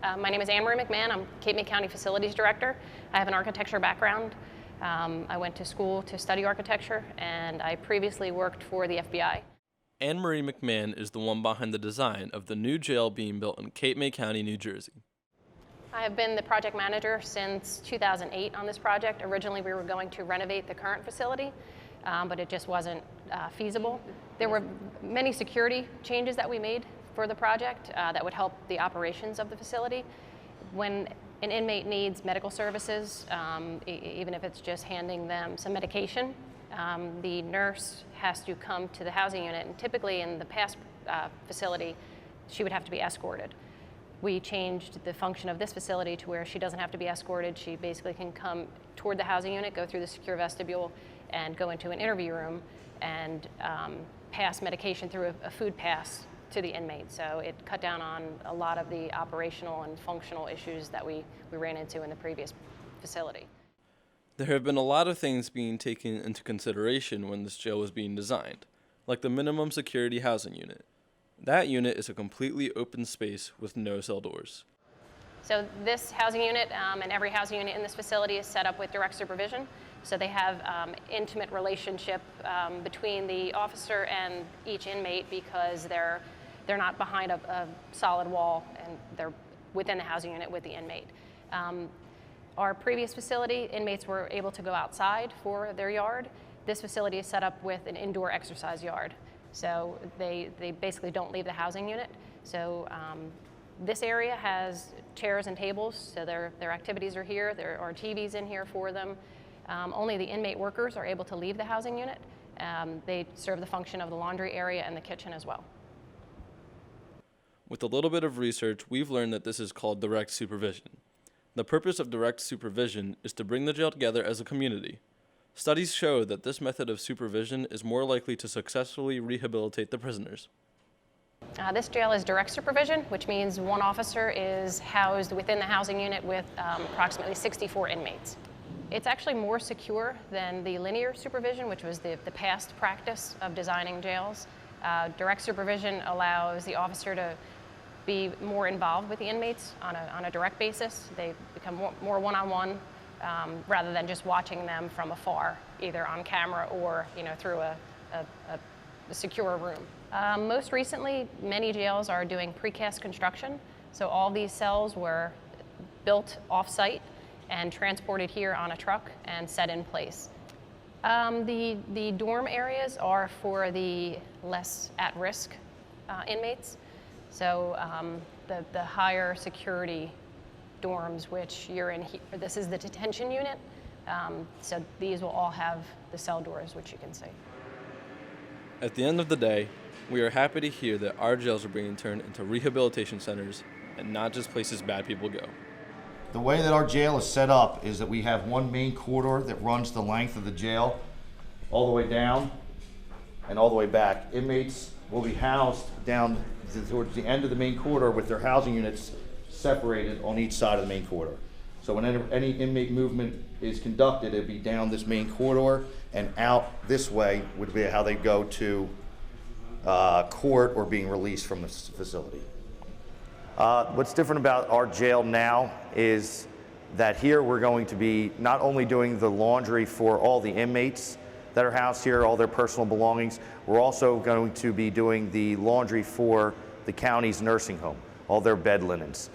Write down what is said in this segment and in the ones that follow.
My name is Anne-Marie McMahon. I'm Cape May County Facilities Director. I have an architecture background. I went to school to study architecture, and I previously worked for the FBI. Anne-Marie McMahon is the one behind the design of the new jail being built in Cape May County, New Jersey. I have been the project manager since 2008 on this project. Originally, we were going to renovate the current facility, but it just wasn't feasible. There were many security changes that we made for the project that would help the operations of the facility. When an inmate needs medical services, even if it's just handing them some medication, the nurse has to come to the housing unit, and typically in the past facility, she would have to be escorted. We changed the function of this facility to where she doesn't have to be escorted. She basically can come toward the housing unit, go through the secure vestibule, and go into an interview room and pass medication through a food pass to the inmate. So it cut down on a lot of the operational and functional issues that we ran into in the previous facility. There have been a lot of things being taken into consideration when this jail was being designed, like the minimum security housing unit. That unit is a completely open space with no cell doors. So this housing unit and every housing unit in this facility is set up with direct supervision. So they have intimate relationship between the officer and each inmate because they're not behind a solid wall, and they're within the housing unit with the inmate. Our previous facility, inmates were able to go outside for their yard. This facility is set up with an indoor exercise yard. So they basically don't leave the housing unit. So this area has chairs and tables, so their activities are here. There are TVs in here for them. Only the inmate workers are able to leave the housing unit. They serve the function of the laundry area and the kitchen as well. With a little bit of research, we've learned that this is called direct supervision. The purpose of direct supervision is to bring the jail together as a community. Studies show that this method of supervision is more likely to successfully rehabilitate the prisoners. This jail is direct supervision, which means one officer is housed within the housing unit with approximately 64 inmates. It's actually more secure than the linear supervision, which was the past practice of designing jails. Direct supervision allows the officer to be more involved with the inmates on a direct basis. They become more one-on-one rather than just watching them from afar, either on camera or through a secure room. Most recently, many jails are doing precast construction. So all these cells were built off-site and transported here on a truck and set in place. The dorm areas are for the less at-risk inmates. So the higher security dorms, which you're in here, this is the detention unit. So these will all have the cell doors, which you can see. At the end of the day, we are happy to hear that our jails are being turned into rehabilitation centers and not just places bad people go. The way that our jail is set up is that we have one main corridor that runs the length of the jail all the way down and all the way back. Inmates will be housed down towards the end of the main corridor with their housing units separated on each side of the main corridor. So when any inmate movement is conducted, it'd be down this main corridor and out this way would be how they go to court or being released from the facility. What's different about our jail now is that here we're going to be not only doing the laundry for all the inmates that are housed here, all their personal belongings, we're also going to be doing the laundry for the county's nursing home, all their bed linens.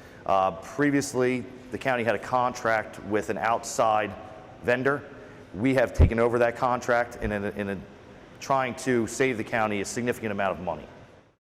Previously, the county had a contract with an outside vendor. We have taken over that contract in trying to save the county a significant amount of money.